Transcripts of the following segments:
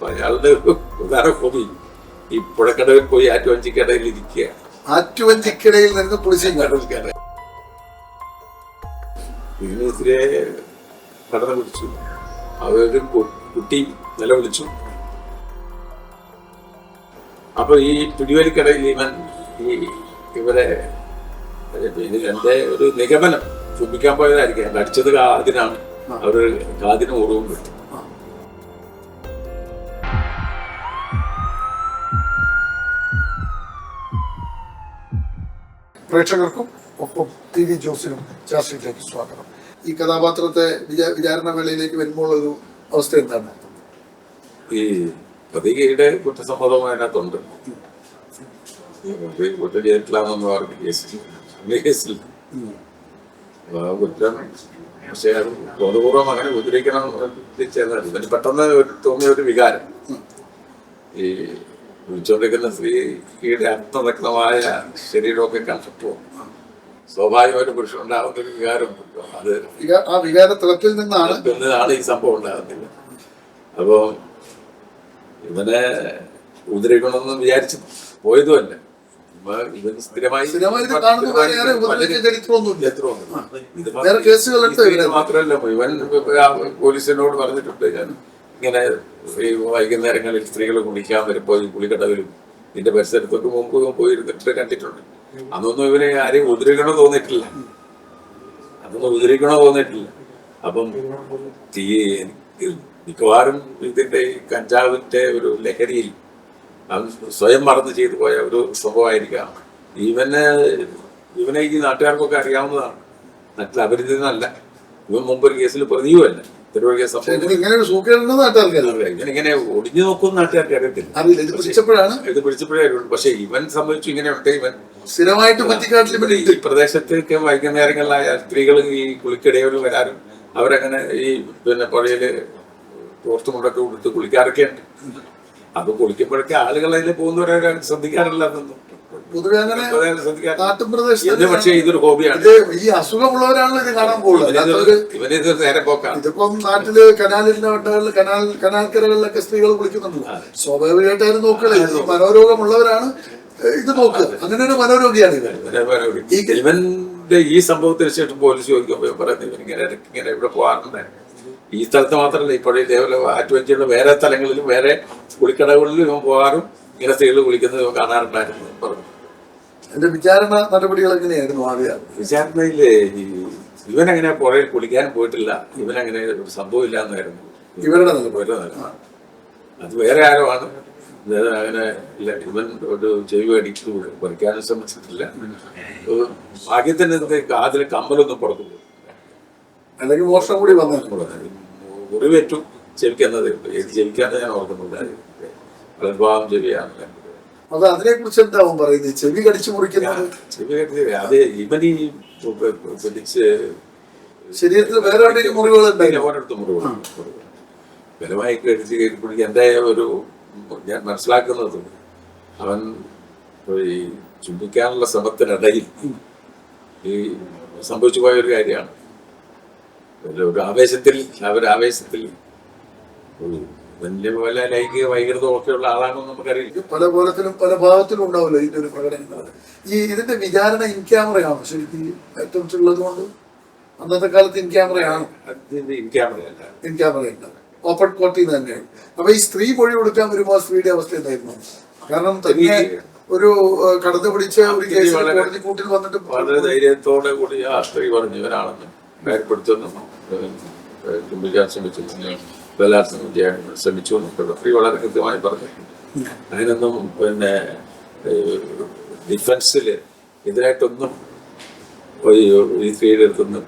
അയാളുടെ വേറെ ഹോബി ഈ പുഴക്കടവിൽ പോയി ആറ്റുവഞ്ചിക്കടയിൽ ഇരിക്കുക. ആറ്റുവഞ്ചിക്കടയിൽ നിന്ന് പുളിശ്ശേരി കടൽക്കട ഇതിനെതിരെ പഠനം പിടിച്ചു. അവര് കുട്ടി നിലവിളിച്ചു. അപ്പൊ ഈ പിടിവലിക്കടയിൽ ഇവരെ എന്റെ ഒരു നിഗമനം ചുംബിക്കാൻ പോയതായിരിക്കും. അടിച്ചത് കാതിനാണ്. അവര് കാതിന് മുറിവും കിട്ടും. പ്രേക്ഷകർക്കും ഒപ്പം ടി വി ജോസിനും ചർച്ചയിലേക്ക് സ്വാഗതം. ഈ കഥാപാത്രത്തെ വിചാരണ വേളയിലേക്ക് വരുമ്പോൾ ഒരു അവസ്ഥ എന്താണ്? ഈ പ്രതികയുടെ കുറ്റസമ്മതം അതിനകത്തുണ്ട്. കുറ്റം ചെയ്തിട്ടില്ലാന്നൊന്നും അവർക്ക് കേസിൽ കുറ്റം. പക്ഷെ അത് ബോധപൂർവം അങ്ങനെ ഉപദ്രവിക്കണം ഇതിന് പെട്ടെന്ന് തോന്നിയ ഒരു വികാരം. ഈ വിളിച്ചുകൊണ്ടിരിക്കുന്ന സ്ത്രീയുടെ അർത്ഥനഗ്നമായ ശരീരമൊക്കെ കണ്ടപ്പോ സ്വാഭാവികമായിട്ട് പുരുഷനുണ്ടാകുന്ന ഒരു വികാരം. അത് ആ വികാരത്തലത്തിൽ നിന്നാണ് ഈ സംഭവം ഉണ്ടാകുന്നില്ല. അപ്പൊ ഇവനെ ഉപദ്രവിക്കണമെന്ന് വിചാരിച്ച് പോയതുമല്ല. ഇവന് സ്ഥിരമായി മാത്രമല്ല, ഇവൻ പോലീസിനോട് പറഞ്ഞിട്ടുണ്ട്, ഞാൻ ഇങ്ങനെ വൈകുന്നേരങ്ങളിൽ സ്ത്രീകൾ കുളിക്കാൻ വരുമ്പോൾ ഈ കുളിക്കടവിലും ഇതിന്റെ പരിസരത്തൊക്കെ മുമ്പ് പോയിരുന്നിട്ട് കണ്ടിട്ടുണ്ട്. അതൊന്നും ഇവനെ ആരെയും ഉപദ്രവിക്കണോ തോന്നിയിട്ടില്ല. അപ്പം മിക്കവാറും ഇതിന്റെ ഈ കഞ്ചാവിന്റെ ഒരു ലഹരിയിൽ അവൻ സ്വയം മറന്ന് ചെയ്തു പോയ ഒരു സംഭവമായിരിക്കാം. ഇവനെ ഈ നാട്ടുകാർക്കൊക്കെ അറിയാവുന്നതാണ്. മറ്റുള്ള അപരിചിതനല്ല. ഇവൻ മുമ്പൊരു കേസിൽ പ്രതിയുമല്ല. ഇങ്ങനെ ഒടിഞ്ഞു നോക്കുന്ന നാട്ടുകാർക്ക് അറിയത്തില്ല. ഇത് പിടിച്ചപ്പോഴേ അറിയുള്ളൂ. പക്ഷെ ഇവൻ സംബന്ധിച്ചു ഇങ്ങനെയുണ്ട്. ഇവൻ സ്ഥിരമായിട്ട് ഈ പ്രദേശത്തേക്ക് വൈകുന്നേരങ്ങളിലായ സ്ത്രീകൾ ഈ കുളിക്കിടയിൽ വരാനും അവരങ്ങനെ ഈ പുഴയില് തോർത്തുമുണ്ടൊക്കെ കൊടുത്ത് കുളിക്കാറൊക്കെ ഉണ്ട്. അത് കുളിക്കുമ്പോഴൊക്കെ ആളുകൾ അതിൽ പോകുന്നവരെ ശ്രദ്ധിക്കാറില്ല. പൊതുവെ അങ്ങനെ പക്ഷേ ഇതൊരു ഹോബിയാണ്. ഈ അസുഖമുള്ളവരാണല്ലോ ഇത് കാണാൻ പോകുന്നത്. ഇവനിത് നേരെ പോക്കാണ്. ഇതിപ്പം നാട്ടില് കനാലിന്റെ വട്ടകളിൽ കനാൽക്കരകളിലൊക്കെ സ്ത്രീകൾ കുളിക്കുന്നുണ്ടല്ലോ. സ്വാഭാവികമായിട്ടായിരുന്നു നോക്കളെ. മനോരോഗമുള്ളവരാണ് ഇത് നോക്കുക. അങ്ങനെ ഒരു മനോരോഗിയാണ് ഇവൻ. ഇവന്റെ ഈ സംഭവത്തിന് ശേഷം പോലീസ് ചോദിക്കുമ്പോൾ പറയുന്നത് ഇവനിങ്ങനെ ഇവിടെ പോകാറുണ്ട്. ഈ സ്ഥലത്ത് മാത്രമല്ല, ഇപ്പോഴേ ഇതേപോലെ ആറ്റുവഞ്ചിയുള്ള വേറെ സ്ഥലങ്ങളിലും വേറെ കുളിക്കടകളിലും ഇവൻ പോകാറും ഇങ്ങനെ സ്ത്രീകൾ കുളിക്കുന്നത് ഇവൻ കാണാറുണ്ടായിരുന്നു പറഞ്ഞു. എന്റെ വിചാരണ നടപടികൾ എങ്ങനെയായിരുന്നു? ആദ്യം വിചാരണയില് ഇവനങ്ങനെ പുറകിൽ കുളിക്കാനും പോയിട്ടില്ല. ഇവനങ്ങനെ ഒരു സംഭവം ഇല്ലാന്നായിരുന്നു ഇവരുടെ അത് വേറെ ആരോ ആണ്. അങ്ങനെ ഇവൻ ഒരു ചെവി അടിച്ചു പറിക്കാനും ശ്രമിച്ചിട്ടില്ല. ഭാഗ്യത്തിന് കാതിൽ കമ്മലൊന്നും പുറത്തു പോയി. അല്ലെങ്കിൽ മോഷണം കൂടി വന്നു. മുറിവേറ്റു ചെവിക്കുന്നത്. ഏത് ചെവിക്കാന്ന് ഞാൻ ഓർക്കുന്നില്ല. പ്രഭാവം ചെവിയാണ്. അത് അതിനെ കുറിച്ച് എന്താവും പറയുന്നത്? ചെവി കടിച്ചു മുറിക്കുന്നത്. ചെവി കടിച്ച് അത് ഇവൻ ഈ പിടിച്ച് ശരീരത്തിൽ വേറെ മുറിവുകൾ ഉണ്ടായില്ല. ഓരോരുത്തർ മുറിവുകൾ ബലമായി കടിച്ച് പിടിക്കുക. എൻ്റെ ഒരു ഞാൻ മനസ്സിലാക്കുന്നത് അവൻ ഈ ചുംബിക്കാനുള്ള ശ്രമത്തിനിടയിൽ ഈ സംഭവിച്ചു പോയ ഒരു കാര്യമാണ്. ഒരു ആവേശത്തിൽ വലിയ പോലെ ലൈംഗിക വൈകൃതമൊക്കെ ഉള്ള ആളാണെന്ന് നമുക്കറിയില്ല. പല പോലത്തിലും പല ഭാഗത്തിലും ഉണ്ടാവില്ല ഇതിന്റെ ഒരു പ്രകടനങ്ങൾ. ഇതിന്റെ വിചാരണ ഇൻ ക്യാമറയാണോ ശരിക്കും ഐറ്റംസ് ഉള്ളത് കൊണ്ട്? അന്നത്തെ കാലത്ത് ഇൻ ക്യാമറയാണ്. ഇൻ ക്യാമറയല്ല, ഓപ്പൺ കോർട്ടിൽ തന്നെയാണ്. അപ്പൊ ഈ സ്ത്രീ മൊഴി കൊടുക്കാൻ വരുമ്പോൾ സ്ത്രീയുടെ അവസ്ഥ എന്തായിരുന്നു? കാരണം തന്നെ ഒരു കടന്നു പിടിച്ച ഒരു കേസ് കൂട്ടിൽ വന്നിട്ട് വളരെ ധൈര്യത്തോടെ കൂടി ആ സ്ത്രീ പറഞ്ഞു ഇവനാണെന്ന് ഭയപ്പെടുത്തുന്നു. ചുംബിക്കാൻ ബലാത്സംഗം ചെയ്യാൻ ശ്രമിച്ചു എന്നൊക്കെ സ്ത്രീ വളരെ കൃത്യമായി പറഞ്ഞിട്ടുണ്ട്. അതിനൊന്നും ഡിഫൻസിൽ എതിരായിട്ടൊന്നും ഈ സ്ത്രീയുടെ അടുത്തൊന്നും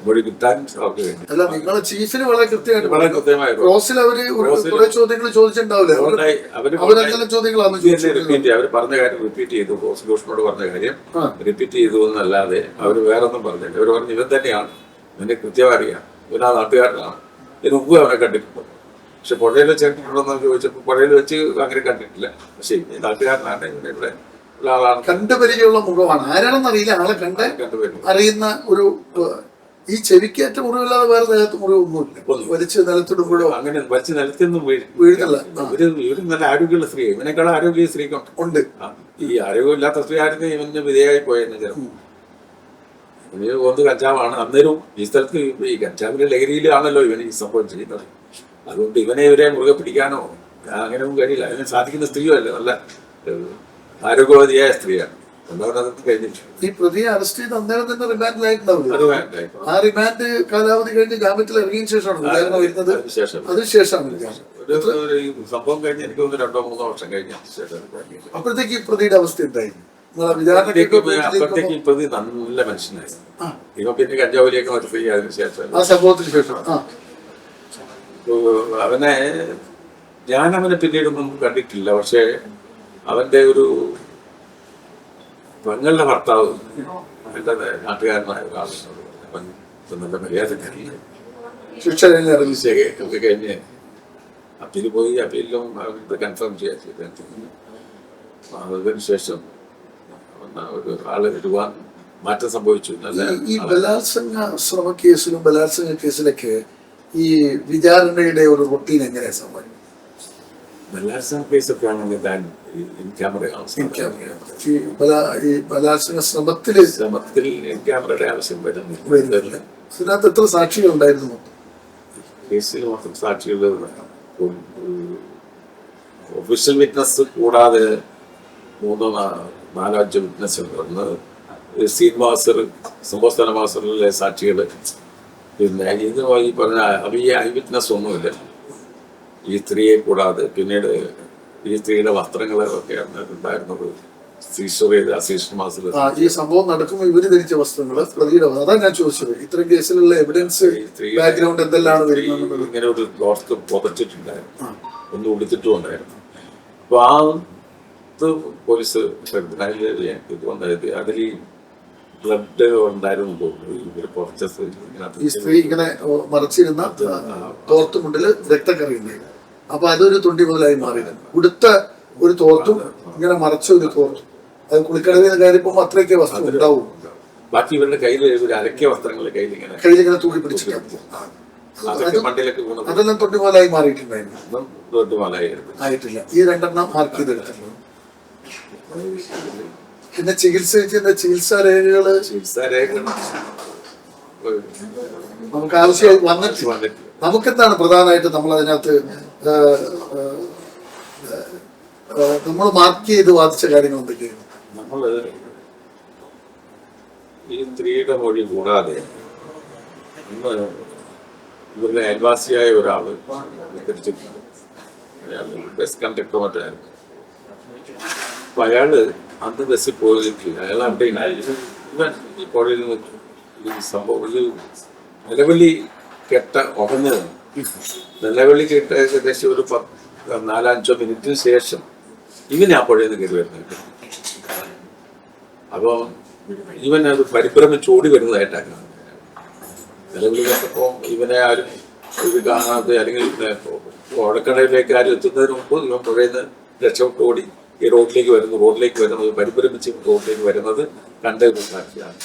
മൊഴി കിട്ടാൻ സാധ്യതയുണ്ട്. അല്ല, നിങ്ങളെ ചീഫിന് വളരെ കൃത്യമായി ക്രോസിൽ അവര് കുറെ ചോദ്യങ്ങൾ ചോദിച്ചിട്ടുണ്ടാവില്ലേ? അവർ പറഞ്ഞ കാര്യം റിപ്പീറ്റ് ചെയ്തു. പ്രോസിക്യൂഷനോട് പറഞ്ഞ കാര്യം റിപ്പീറ്റ് ചെയ്തു എന്നല്ലാതെ അവർ വേറൊന്നും പറഞ്ഞില്ല. അവർ പറഞ്ഞു ഇവൻ തന്നെയാണ്, ഇവന്റെ കൃത്യമായി അറിയാം, ഇവനാ നാട്ടുകാരനാണ്, ഇതിന് മുമ്പ് അവനെ കണ്ടിട്ടുണ്ട്. പക്ഷെ പുഴയിൽ വെച്ചിട്ടുണ്ടോന്ന് ചോദിച്ചപ്പോൾ പുഴയിൽ വെച്ച് അങ്ങനെ കണ്ടിട്ടില്ല. പക്ഷെ നാട്ടുകാരനാണ്, ഇവിടെ ഉള്ള ആളാണ്. കണ്ടുപരിചയമുള്ള മുഖമാണ്. ആരാണെന്ന് അറിയില്ല, ആളെ കണ്ടുപരിചയം അറിയുന്ന ഒരു ഈ ചെവിക്കേറ്റ മുറിവില്ലാതെ വേറെ ദേഹത്ത് മുറിവൊന്നുമില്ല. വലിച്ച് നിലത്തിടുമ്പോഴോ അങ്ങനെ വലിച്ച് നിലത്തൊന്നും വീഴുന്നില്ല. ഇവര് നല്ല ആരോഗ്യമുള്ള സ്ത്രീ, ഇവനേക്കാൾ ആരോഗ്യ സ്ത്രീക്കുണ്ട്. ഉണ്ട്. ഈ ആരോഗ്യമില്ലാത്ത സ്ത്രീ ആയിരുന്നു ഇവന് വിധേയമായി പോയെന്ന് ചിലപ്പോൾ. ഇവന് ഒന്ന് കഞ്ചാവാണ്. അന്നേരം ഈ സ്ഥലത്ത് ഈ കഞ്ചാവിന്റെ ലഹരിയിലാണല്ലോ ഇവന് ഈ സംഭവം ചെയ്യുന്നത്. അതുകൊണ്ട് ഇവരെ മുറുകെ പിടിക്കാനോ അങ്ങനെയൊന്നും കഴിയില്ല. അതിന് സാധിക്കുന്ന സ്ത്രീയോ അല്ല, നല്ല ആരോഗ്യവതിയായ സ്ത്രീയാണ്. ഈ പ്രതിയെ അറസ്റ്റ് ചെയ്ത് അന്നേരം തന്നെ റിമാൻഡിലായിട്ടുണ്ടാവില്ല. ആ റിമാൻഡ് കാലാവധി കഴിഞ്ഞ് ജാമ്യത്തിൽ ഇറങ്ങിയ ശേഷമാണ് വിചാരണ വരുന്നത്. അതിനുശേഷമാണ് സംഭവം കഴിഞ്ഞ് എനിക്ക് 2-3 വർഷം കഴിഞ്ഞ ശേഷം. അപ്പോഴത്തേക്ക് ഈ പ്രതിയുടെ അവസ്ഥ എന്തായി? അപ്പോഴത്തേക്ക് ഈ പ്രതി നല്ല മനുഷ്യനായിരുന്നു. ഇവ പിന്നെ കഞ്ചാവലിയൊക്കെ നിർത്തി അതിനുശേഷം ആ സംഭവത്തിന് ശേഷം അവനെ പിന്നീടൊന്നും കണ്ടിട്ടില്ല. പക്ഷെ അവന്റെ ഒരു പെങ്ങളുടെ ഭർത്താവ് എന്റെ നാട്ടുകാരനായ ഒരാളാണ്. നല്ല മര്യാദക്കാരില്ല. ശിക്ഷ ഒക്കെ കഴിഞ്ഞ് അപ്പീൽ പോയി. അപ്പീലിലും കൺഫേം ചെയ്യാൻ അതിനുശേഷം ഒരു ആള് വരുവാൻ മാറ്റം സംഭവിച്ചു. ഈ ബലാത്സംഗ ശ്രമ കേസിലും ബലാത്സംഗ കേസിലൊക്കെ ഈ വിചാരണയുടെ ഒരു റൊട്ടീൻ എങ്ങനെയാ സംഭവിക്കും? ബലാത്സംഗ കേസൊക്കെ ആണെങ്കിൽ താൻ ക്യാമറ ഈ ബലാത്സംഗ ശ്രമത്തിൽ ക്യാമറയുടെ ആവശ്യം വരുന്നില്ല. ഇതിനകത്ത് എത്ര സാക്ഷികൾ ഉണ്ടായിരുന്നു? കേസിൽ മൊത്തം സാക്ഷികൾ ഒഫീഷ്യൽ വിറ്റ്നസ് കൂടാതെ 3-4-5 വിറ്റ്നസ്സുണ്ട്. ഒന്ന് സീൻ മാസ്റ്റർ, സംഭവസ്ഥല മാസ്റ്ററിലെ സാക്ഷികൾ. പിന്നെ ഇത് ഈ പറഞ്ഞ ഐ വിറ്റ്നസ് ഒന്നുമില്ല ഈ സ്ത്രീയെ കൂടാതെ. പിന്നീട് ഈ സ്ത്രീയുടെ വസ്ത്രങ്ങളൊക്കെ ഉണ്ടായിരുന്നത് അസിസ്റ്റന്റ് മാസ്റ്റർ. ഈ സംഭവം നടക്കുമ്പോൾ ഇവര് ധരിച്ച വസ്ത്രങ്ങൾ പ്രതിയുടെ, അതാണ് ഞാൻ ചോദിച്ചത്. ഇത്തരം കേസിലുള്ള എവിഡൻസ് ബാക്ക്ഗ്രൗണ്ട് എന്തെല്ലാം വരുന്നത്? ഇങ്ങനെ ഒരു ക്ലോത്ത് പുതച്ചിട്ടുണ്ടായിരുന്നു, ഒന്ന് ഉടുത്തിട്ടും ഉണ്ടായിരുന്നു. അപ്പൊ ആ പോലീസ് ഇതുണ്ടായത് അതിൽ ബ്ലഡ് ഉണ്ടായിരുന്നു തോന്നുന്നു. ഈ സ്ത്രീ ഇങ്ങനെ മറച്ചിരുന്ന തോർത്തുമുണ്ടില് രക്തക്കറി ഉണ്ടായിരുന്നു. അപ്പൊ അതൊരു തൊണ്ടി മുതലായി മാറിയിരുന്നു. ഉടുത്ത ഒരു തോർത്തും ഇങ്ങനെ മറച്ച ഒരു തോർത്തും. അത് കുളിക്കടവിൽ കയറിപ്പോ അത്രയൊക്കെ വസ്ത്രം ഉണ്ടാവും. ബാക്കി ഇവരുടെ കയ്യിൽ അരക്കിയ വസ്ത്രങ്ങൾ കയ്യിലിങ്ങനെ തൂക്കി പിടിച്ചിട്ട് അതെല്ലാം തൊണ്ടി മുതലായി മാറിയിട്ടുണ്ടായിരുന്നു. ആയിട്ടില്ല. ഈ 2 മാർക്ക് ചെയ്തെടുത്തിട്ടുണ്ട്. പിന്നെ ചികിത്സാ രേഖകള് നമുക്ക് ആവശ്യമായി വന്നിട്ട് നമുക്കെന്താണ് പ്രധാനമായിട്ട് നമ്മൾ അതിനകത്ത് നമ്മൾ മാർക്ക് ചെയ്ത് വാദിച്ച കാര്യങ്ങൾ എന്തൊക്കെയാണ്? നമ്മള് ഈ സ്ത്രീയുടെ മൊഴി കൂടാതെ ഇവരുടെ അയൽവാസിയായ ഒരാള് തിരിച്ചിട്ടുണ്ട്. അയാള് ബസ് കണ്ടക്ടർ മറ്റായിരുന്നു. അപ്പൊ അയാള് അന്ന് ബസ്സിൽ പോയിട്ടില്ല. അയാൾ അവിടെ ഇവൻ ഈ പുഴയിൽ നിന്ന് ഈ സംഭവം നിലവിളി കെട്ട ഉടഞ്ഞതാണ്. നിലവിളി കെട്ട ഏകദേശം ഒരു 4-5 മിനിറ്റിന് ശേഷം ഇവൻ ആ പുഴയിൽ നിന്ന് കയറി വരുന്നുണ്ട്. അപ്പൊ ഇവൻ അത് പരിഭ്രമിച്ച് ഓടി വരുന്നതായിട്ടാണ് നിലവിളി കേട്ടപ്പോ ഇവനെ ആരും ഇത് കാണാതെ അല്ലെങ്കിൽ ഓടക്കടയിലേക്ക് ആരും എത്തുന്നതിന് മുമ്പ് ഇവൻ പുഴയിൽ നിന്ന് രക്ഷപ്പെട്ട് ഓടി ഈ റോഡിലേക്ക് വരുന്നത് പരിഭ്രമിച്ച് റോഡിലേക്ക് വരുന്നത് കണ്ട ഒരു സാക്ഷിയാണ്.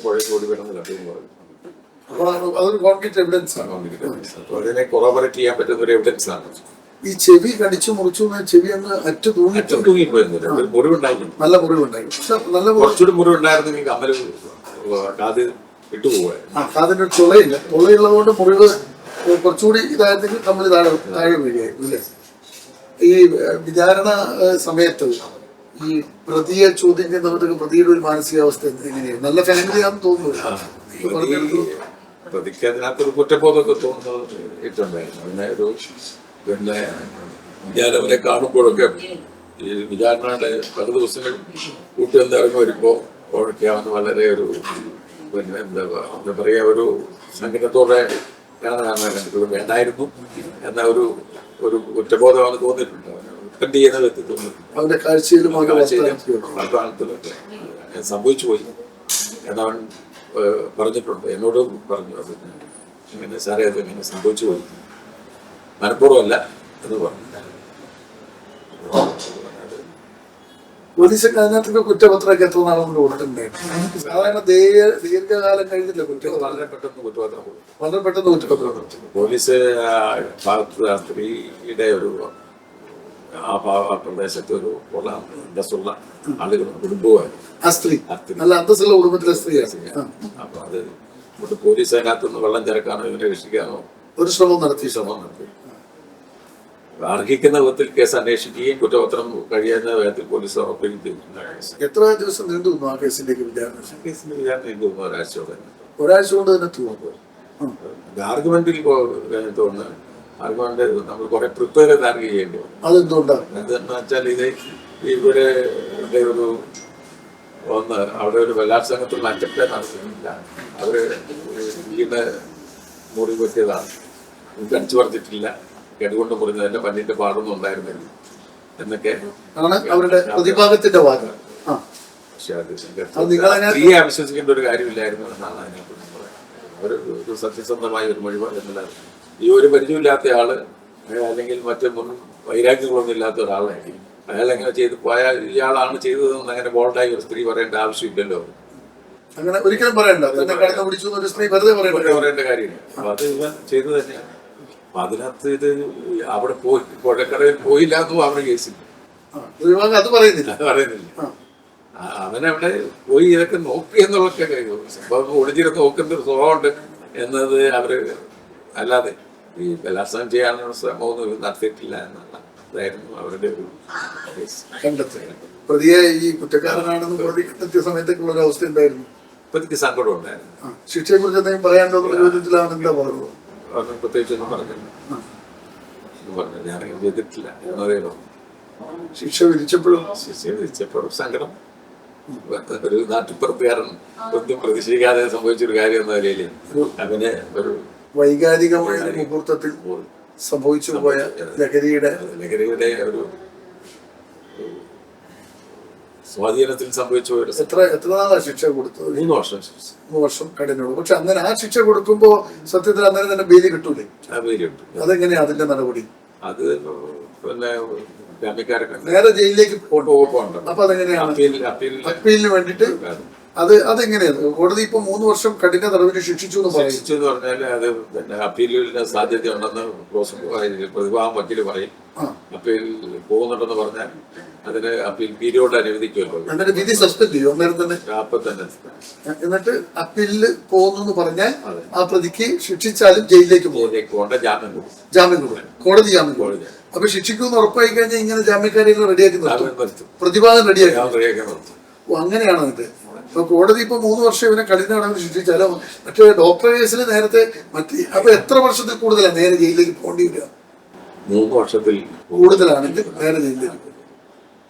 പുഴയിൽ ഓടി വരുന്നത് കണ്ടെന്ന് പറഞ്ഞു. അപ്പൊ അതിനെ കൊറോബറേറ്റ് ചെയ്യാൻ പറ്റുന്ന ഒരു എവിഡൻസ് ആണ്. ഈ ചെവി കടിച്ചു മുറിച്ചു, ചെവി അങ്ങ് തൂങ്ങിപ്പോയിരുന്നില്ല. മുറിവുണ്ടായിരുന്നു, നല്ല മുറിവുണ്ടായി. കുറച്ചുകൂടി മുറിവുണ്ടായിരുന്നെങ്കിൽ കമ്മല് കാത് വിട്ടുപോകായിരുന്നു. കാതിന്റെ തുളയില്ല, തുളയുള്ളത് കൊണ്ട് മുറിവ് കുറച്ചുകൂടി ഇതായിരുന്നെങ്കിൽ കമ്മല് താഴെ വീഴുകയായിരുന്നു അല്ലേ? ഈ വിചാരണ സമയത്ത് ഈ പ്രതിയെ ചോദ്യം ചെയ്യുന്നവർക്ക് പ്രതിയുടെ ഒരു മാനസികാവസ്ഥ എങ്ങനെയാണ്? നല്ല ഫാമിലിയാണെന്ന് തോന്നുന്നു. പ്രതിക്ക് അതിനകത്തൊരു കുറ്റബോധമൊക്കെ തോന്നുന്നത് ഇട്ടുണ്ടായിരുന്നു. പിന്നെ വിചാരണവരെ കാണുമ്പോഴൊക്കെ ഈ വിചാരണയുടെ പല ദിവസങ്ങൾ കൂട്ടുകാരുടെ ഇറങ്ങി വരുമ്പോൾ ഒക്കെ അവന് വളരെ ഒരു പിന്നെ എന്താ പറയുക ഒരു സങ്കടത്തോടെ കണ്ടിട്ടുള്ളത് വേണ്ടായിരുന്നു എന്ന ഒരു കുറ്റബോധം അവന് തോന്നിയിട്ടുണ്ട്. ഡിപ്പെൻഡ് ചെയ്യുന്ന വ്യക്തി തോന്നിയിട്ടുണ്ട്. അവന്റെ കാഴ്ചയിലും സംഭവിച്ചു പോയി എന്നവൻ പറഞ്ഞിട്ടുണ്ട്. എന്നോട് പറഞ്ഞു അത് ഇങ്ങനെ സാറേ അത് ഇങ്ങനെ സംഭവിച്ചു പോയി, മനഃപൂർവ്വമല്ല എന്ന് പറഞ്ഞു. പോലീസൊക്കെ അതിനകത്തൊക്കെ കുറ്റപത്രമൊക്കെ എത്ര നാളെ കൊടുത്തിട്ടുണ്ടായിരുന്നു. സാധാരണ ദീർഘകാലം കഴിഞ്ഞില്ല കുറ്റപത്രം. വളരെ പെട്ടെന്ന് കുറ്റപത്രം കൊടുക്കും. വളരെ പെട്ടെന്ന് കുറ്റപത്രം. പോലീസ് ഭാഗത്ത് ആ സ്ത്രീയുടെ ഒരു ആ പ്രദേശത്ത് ഒരു അന്തസ്സുള്ള ആളുകളും കുടുംബവുമായിരുന്നു ആ സ്ത്രീ നല്ല അന്തസ്സുള്ള കുടുംബത്തിലെ സ്ത്രീയാണ്. അപ്പൊ അത് പോലീസ് അതിനകത്തുനിന്ന് വെള്ളം ചേർക്കാനോ ഇവരെ രക്ഷിക്കാനോ ഒരു ശ്രമം നടത്തി. അർഹിക്കുന്ന വിധത്തിൽ കേസ് അന്വേഷിക്കുകയും കുറ്റപത്രം കഴിയുന്ന വിധത്തിൽ പോലീസ് ഉറപ്പിക്കുകയും ചെയ്തു. എത്ര ദിവസം നീണ്ടു നിന്നു ആ കേസിലേക്ക് വിചാരണ? കേസിന്റെ വിചാരണ എനിക്ക് തോന്നുന്നു ഒരാഴ്ചയോടെ. ഒരാഴ്ച കൊണ്ട് തന്നെ തീർന്നു. ആർഗ്യുമെന്റിൽ തോന്നുന്നു ആർഗ്യുമെന്റ് നമ്മൾ കുറെ പ്രിപ്പയർ ചെയ്ത് ആർഗ്യ ചെയ്യേണ്ടി വന്നു. അതെന്തുകൊണ്ടാണ്? അതെന്ന് വെച്ചാൽ ഇവിടെ ഒരു അവിടെ ഒരു ബലാത്സംഗത്തുള്ള അറ്റത്തെ നടത്തുന്നില്ല. അവര് വീട് മുറി പറ്റിയതാണ്, കടിച്ചു പറിച്ചിട്ടില്ല, കേടുകൊണ്ട് മുറിഞ്ഞതിന്റെ പല്ലിന്റെ പാടൊന്നും ഉണ്ടായിരുന്നില്ല എന്നൊക്കെ ആണ് അവരുടെ പ്രതിഭാഗത്തിന്റെ വാദം. പക്ഷെ അത് സ്ത്രീയെ അവിശ്വസിക്കേണ്ട ഒരു കാര്യമില്ലായിരുന്നു എന്നാണ് അതിനെക്കുറിച്ച് പറയുന്നത്. ഒരു സത്യസന്ധമായ ഒരു മൊഴി എന്നുള്ളത് ഈ ഒരു പരിചയമില്ലാത്ത ആള് അല്ലെങ്കിൽ മറ്റു വൈരാഗ്യങ്ങളൊന്നും ഇല്ലാത്ത ഒരാളായിരിക്കും. അയാൾ എങ്ങനെ ചെയ്ത് പോയാൽ ഇയാളാണ് ചെയ്തതെന്ന് അങ്ങനെ ബോൾഡായി ഒരു സ്ത്രീ പറയേണ്ട ആവശ്യമില്ലല്ലോ. അങ്ങനെ ഒരിക്കലും പറയണ്ട. ഒരു സ്ത്രീ വെറുതെ പറയേണ്ട കാര്യമില്ല. അപ്പൊ അത് ഇവൻ ചെയ്തു തന്നെയാണ്. അപ്പൊ അതിനകത്ത് ഇത് അവിടെ പോയി പുഴക്കടയിൽ പോയില്ല എന്നും അവരുടെ കേസില്ല. അത് പറയുന്നില്ല. അവനവിടെ പോയി ഇതൊക്കെ നോക്കി എന്നുള്ളതൊക്കെ സംഭവം ഒളിച്ചിരുന്ന് നോക്കുന്ന ഒരു സ്വഭാവമുണ്ട് എന്നത് അവര് അല്ലാതെ ഈ ബലാത്സംഗം ചെയ്യാനുള്ള ശ്രമമൊന്നും നടത്തിയിട്ടില്ല എന്നുള്ള അതായിരുന്നു അവരുടെ ഒരു കണ്ടെത്തൽ. പ്രതിയെ ഈ കുറ്റക്കാരനാണെന്ന് പ്രതി കണ്ടെത്തിയ സമയത്തേക്കുള്ള ഒരു അവസ്ഥ ഉണ്ടായിരുന്നു. പ്രതിക്ക് സങ്കടം ഉണ്ടായിരുന്നു. ശിക്ഷയെ കുറിച്ച് എന്തെങ്കിലും പറയാണ്ടോ ചോദ്യത്തിലാണ് എന്താ പറഞ്ഞത്? പ്രത്യേകിച്ചൊന്നും പറഞ്ഞില്ല. ഞാൻ ചെയ്തിട്ടില്ല എന്നറിയാലോ. ശിക്ഷ വിധിച്ചപ്പോഴും സങ്കടം. ഒരു നാട്ടുപ്രവർത്തകരൻ ഒന്നും പ്രതീക്ഷിക്കാതെ സംഭവിച്ചൊരു കാര്യം എന്ന നിലയിൽ അവന് ഒരു വൈകാരികമായ മുഹൂർത്തത്തിൽ സംഭവിച്ചു പോയ ലഹരിയുടെ ഒരു സ്വാധീനത്തിൽ സംഭവിച്ചു. എത്ര നാളാ ശിക്ഷ കൊടുത്തത്? 3 വർഷം. 3 വർഷം കഠിനമുള്ളൂ. പക്ഷെ അങ്ങനെ ആ ശിക്ഷ കൊടുക്കുമ്പോ സത്യത്തിൽ അന്നേരം തന്നെ ബേലി കിട്ടൂലേ? അതെങ്ങനെയാ അതിന്റെ നടപടി? അത് പിന്നെ ജാമ്യക്കാരൊക്കെ നേരെ ജയിലിലേക്ക് പോകണ്ട. അപ്പൊ അതെങ്ങനെയാണ്? അപ്പീലിന് വേണ്ടിട്ട് അതെങ്ങനെയാണ്? കോടതി ഇപ്പൊ 3 വർഷം കഠിന തടവിന് ശിക്ഷിച്ചു എന്ന് പറഞ്ഞാല് അത് പിന്നെ അപ്പീലിന് സാധ്യതയുണ്ടെന്ന് പ്രതിഭാഗം വക്കീല് പറയും. അപ്പീൽ പോകുന്നുണ്ടെന്ന് പറഞ്ഞാൽ അതിന് അപ്പീൽ പീരിയോഡ് അനുവദിക്കുമല്ലോ. എന്നിട്ട് വിധി സസ്പെൻഡ് ചെയ്യും അന്നേരം തന്നെ. അപ്പൊ തന്നെ എന്നിട്ട് അപ്പീലില് പോകുന്നു പറഞ്ഞാൽ ആ പ്രതിക്ക് ശിക്ഷിച്ചാലും ജയിലിലേക്ക് പോകേണ്ട ജാമ്യം കൊടുക്കും. കോടതി ജാമ്യം കൊടുക്കും. അപ്പൊ ശിക്ഷിക്കുമെന്ന് ഉറപ്പായി കഴിഞ്ഞാൽ ഇങ്ങനെ ജാമ്യക്കാരെല്ലാം റെഡിയാക്കി നിർത്തും. പ്രതിഭാഗം റെഡിയാക്കി നിർത്തും. അങ്ങനെയാണ് അതിന്റെ. ഇപ്പൊ കോടതി ഇപ്പൊ 3 വർഷം ഇവനെ കഠിന തടവിന് ശിക്ഷിച്ചാലോ മറ്റേ ഡോക്ടർ കേസിൽ നേരത്തെ അപ്പൊ എത്ര വർഷത്തിൽ കൂടുതലാണ് നേരെ ജയിലിലേക്ക് പോകേണ്ടി വരിക? 3 വർഷത്തിൽ കൂടുതലാണെങ്കിൽ നേരെ ജയിലിലേക്ക്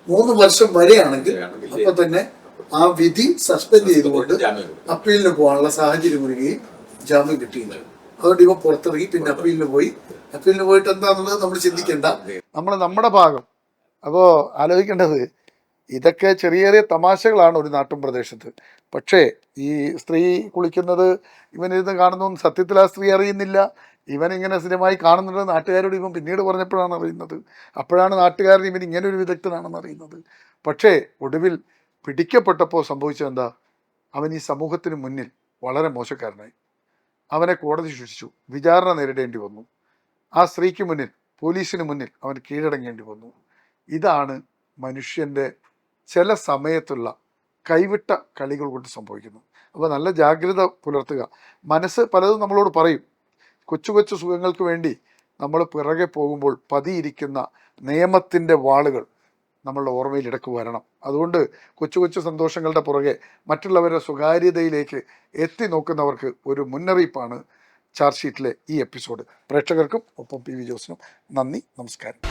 3 വർഷം വരെയാണെങ്കിൽ അപ്പൊ തന്നെ ആ വിധി സസ്പെൻഡ് ചെയ്തുകൊണ്ട് അപ്പീലിന് പോകാനുള്ള സാഹചര്യം ഒരുങ്ങി ജാമ്യം കിട്ടിയില്ല. അതുകൊണ്ട് ഇവ പുറത്തിറങ്ങി പിന്നെ അപ്പീലിന് പോയിട്ട് എന്താണെന്നുള്ളത് നമ്മൾ ചിന്തിക്കേണ്ട. നമ്മുടെ ഭാഗം അപ്പോൾ ആലോചിക്കേണ്ടത് ഇതൊക്കെ ചെറിയ ചെറിയ തമാശകളാണ് ഒരു നാട്ടും പ്രദേശത്ത്. പക്ഷേ ഈ സ്ത്രീ കുളിക്കുന്നത് ഇവനിരുന്ന് കാണുന്നൊന്നും സത്യത്തിൽ ആ സ്ത്രീ അറിയുന്നില്ല. ഇവനിങ്ങനെ സ്ഥിരമായി കാണുന്നുണ്ട്. നാട്ടുകാരോട് ഇവൻ പിന്നീട് പറഞ്ഞപ്പോഴാണ് അറിയുന്നത്. അപ്പോഴാണ് നാട്ടുകാരൻ ഇവൻ ഇങ്ങനെ ഒരു വിദഗ്ധനാണെന്ന് അറിയുന്നത്. പക്ഷേ ഒടുവിൽ പിടിക്കപ്പെട്ടപ്പോൾ സംഭവിച്ചതെന്താ? അവൻ ഈ സമൂഹത്തിന് മുന്നിൽ വളരെ മോശക്കാരനായി. അവനെ കോടതി ശിക്ഷിച്ചു, വിചാരണ നേരിടേണ്ടി വന്നു. ആ സ്ത്രീക്ക് മുന്നിൽ, പോലീസിന് മുന്നിൽ അവൻ കീഴടങ്ങേണ്ടി വന്നു. ഇതാണ് മനുഷ്യൻ്റെ ചില സമയത്തുള്ള കൈവിട്ട കളികൾ കൊണ്ട് സംഭവിക്കുന്നത്. അപ്പോൾ നല്ല ജാഗ്രത പുലർത്തുക. മനസ്സ് പലതും നമ്മളോട് പറയും. കൊച്ചു കൊച്ചു സുഖങ്ങൾക്ക് വേണ്ടി നമ്മൾ പിറകെ പോകുമ്പോൾ പതിയിരിക്കുന്ന നിയമത്തിൻ്റെ വാളുകൾ നമ്മളുടെ ഓർമ്മയിൽ ഇടയ്ക്ക് വരണം. അതുകൊണ്ട് കൊച്ചു കൊച്ചു സന്തോഷങ്ങളുടെ പുറകെ മറ്റുള്ളവരുടെ സ്വകാര്യതയിലേക്ക് എത്തി നോക്കുന്നവർക്ക് ഒരു മുന്നറിയിപ്പാണ് ചാർജ് ഷീറ്റിലെ ഈ എപ്പിസോഡ്. പ്രേക്ഷകർക്കും ഒപ്പം പി വി ജോസിനും നന്ദി, നമസ്കാരം.